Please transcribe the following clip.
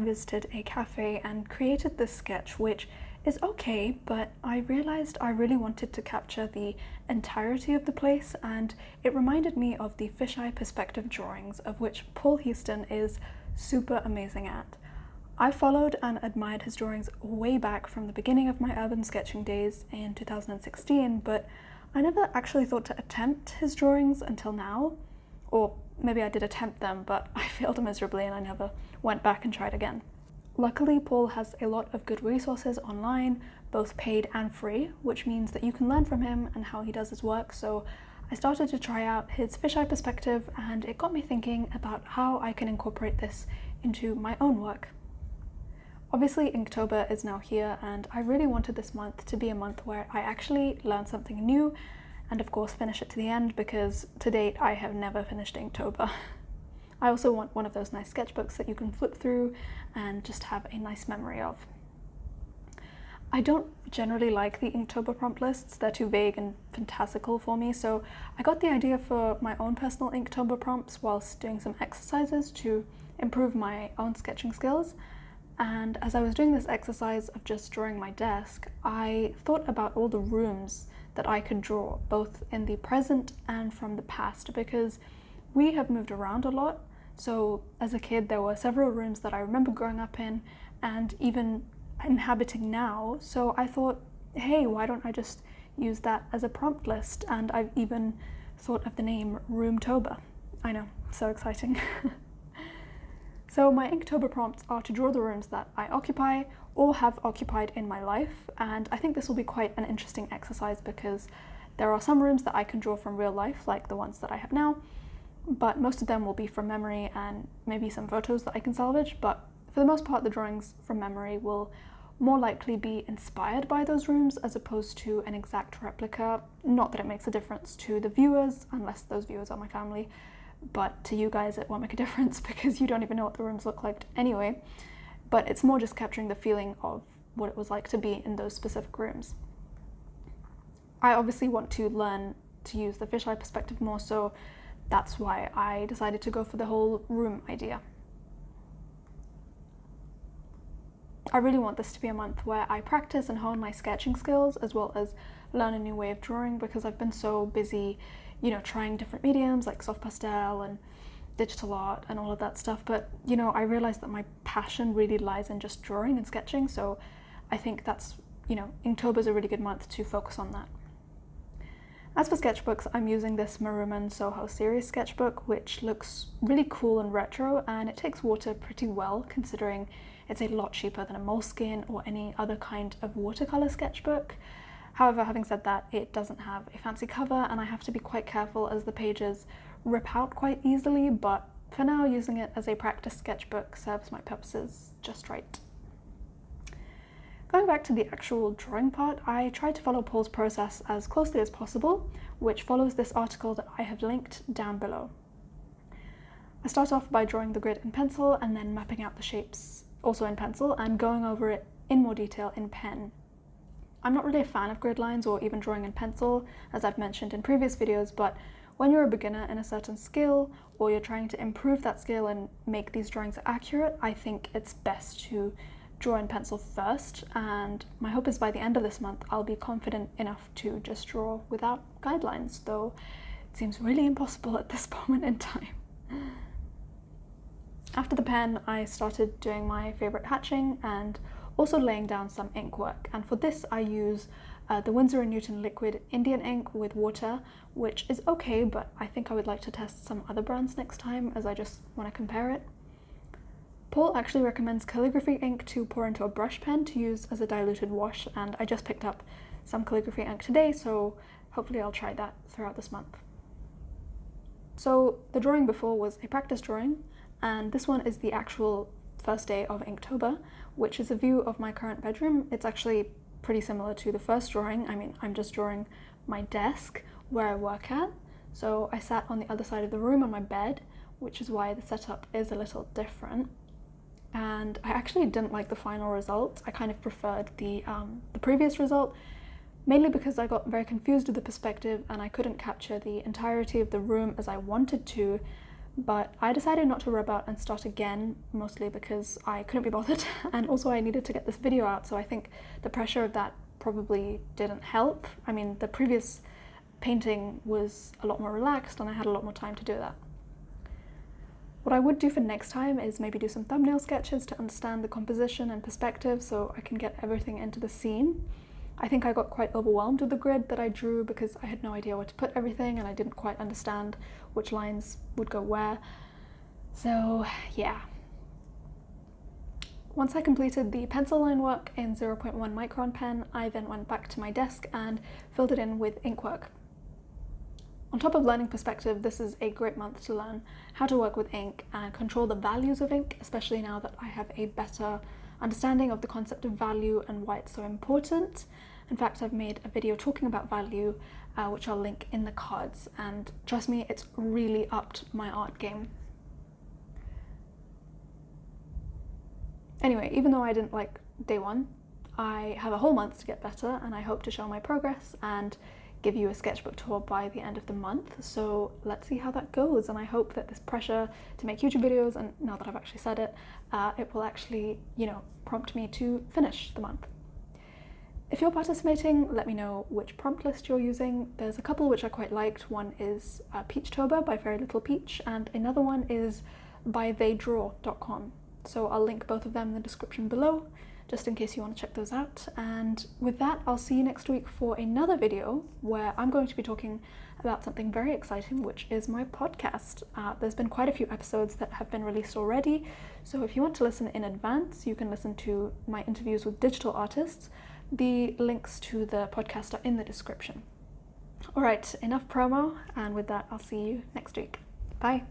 visited a cafe and created this sketch, which is okay, but I realized I really wanted to capture the entirety of the place, and it reminded me of the fisheye perspective drawings, of which Paul Houston is super amazing at. I followed and admired his drawings way back from the beginning of my urban sketching days in 2016, but I never actually thought to attempt his drawings until now. Or maybe I did attempt them, but I failed miserably and I never went back and tried again. Luckily, Paul has a lot of good resources online, both paid and free, which means that you can learn from him and how he does his work. So I started to try out his fisheye perspective, and it got me thinking about how I can incorporate this into my own work. Obviously, Inktober is now here, and I really wanted this month to be a month where I actually learn something new and of course finish it to the end, because to date I have never finished Inktober. I also want one of those nice sketchbooks that you can flip through and just have a nice memory of. I don't generally like the Inktober prompt lists, they're too vague and fantastical for me, so I got the idea for my own personal Inktober prompts whilst doing some exercises to improve my own sketching skills. And as I was doing this exercise of just drawing my desk, I thought about all the rooms that I could draw, both in the present and from the past, because we have moved around a lot. So as a kid, there were several rooms that I remember growing up in and even inhabiting now. So I thought, hey, why don't I just use that as a prompt list? And I've even thought of the name Roomtober. I know, so exciting. So my Inktober prompts are to draw the rooms that I occupy or have occupied in my life, and I think this will be quite an interesting exercise because there are some rooms that I can draw from real life, like the ones that I have now, but most of them will be from memory and maybe some photos that I can salvage. But for the most part, the drawings from memory will more likely be inspired by those rooms as opposed to an exact replica. Not that it makes a difference to the viewers, unless those viewers are my family, but to you guys it won't make a difference because you don't even know what the rooms look like anyway. But it's more just capturing the feeling of what it was like to be in those specific rooms. I obviously want to learn to use the fisheye perspective more, so that's why I decided to go for the whole room idea. I really want this to be a month where I practice and hone my sketching skills as well as learn a new way of drawing, because I've been so busy, trying different mediums like soft pastel and digital art and all of that stuff. But, I realized that my passion really lies in just drawing and sketching. So I think that's, Inktober is a really good month to focus on that. As for sketchbooks, I'm using this Maruman Soho series sketchbook, which looks really cool and retro, and it takes water pretty well considering it's a lot cheaper than a Moleskine or any other kind of watercolor sketchbook. However, having said that, it doesn't have a fancy cover and I have to be quite careful as the pages rip out quite easily, but for now using it as a practice sketchbook serves my purposes just right. Going back to the actual drawing part, I tried to follow Paul's process as closely as possible, which follows this article that I have linked down below. I start off by drawing the grid in pencil and then mapping out the shapes also in pencil and going over it in more detail in pen. I'm not really a fan of grid lines or even drawing in pencil, as I've mentioned in previous videos, but when you're a beginner in a certain skill or you're trying to improve that skill and make these drawings accurate, I think it's best to draw in pencil first, and my hope is by the end of this month I'll be confident enough to just draw without guidelines, though it seems really impossible at this moment in time. After the pen, I started doing my favorite hatching and also laying down some ink work, and for this I use the Winsor & Newton liquid Indian ink with water, which is okay, but I think I would like to test some other brands next time as I just want to compare it. Paul actually recommends calligraphy ink to pour into a brush pen to use as a diluted wash, and I just picked up some calligraphy ink today, so hopefully I'll try that throughout this month. So the drawing before was a practice drawing, and this one is the actual first day of Inktober, which is a view of my current bedroom. It's actually pretty similar to the first drawing. I mean, I'm just drawing my desk where I work at. So I sat on the other side of the room on my bed, which is why the setup is a little different. And I actually didn't like the final result. I kind of preferred the previous result, mainly because I got very confused with the perspective and I couldn't capture the entirety of the room as I wanted to, but I decided not to rub out and start again, mostly because I couldn't be bothered and also I needed to get this video out, so I think the pressure of that probably didn't help. I mean, the previous painting was a lot more relaxed and I had a lot more time to do that. What I would do for next time is maybe do some thumbnail sketches to understand the composition and perspective so I can get everything into the scene. I think I got quite overwhelmed with the grid that I drew because I had no idea where to put everything and I didn't quite understand which lines would go where. So yeah. Once I completed the pencil line work in 0.1 micron pen, I then went back to my desk and filled it in with ink work. On top of learning perspective, this is a great month to learn how to work with ink and control the values of ink, especially now that I have a better understanding of the concept of value and why it's so important. In fact, I've made a video talking about value, which I'll link in the cards, and trust me, it's really upped my art game. Anyway, even though I didn't like day one, I have a whole month to get better and I hope to show my progress and give you a sketchbook tour by the end of the month, so let's see how that goes. And I hope that this pressure to make YouTube videos, and now that I've actually said it, it will actually, prompt me to finish the month. If you're participating, let me know which prompt list you're using. There's a couple which I quite liked. One is Peachtober by Very Little Peach, and another one is by theydraw.com. So I'll link both of them in the description below, just in case you want to check those out. And with that, I'll see you next week for another video where I'm going to be talking about something very exciting, which is my podcast. There's been quite a few episodes that have been released already, so if you want to listen in advance, you can listen to my interviews with digital artists. The links to the podcast are in the description. All right, enough promo, and with that, I'll see you next week. Bye.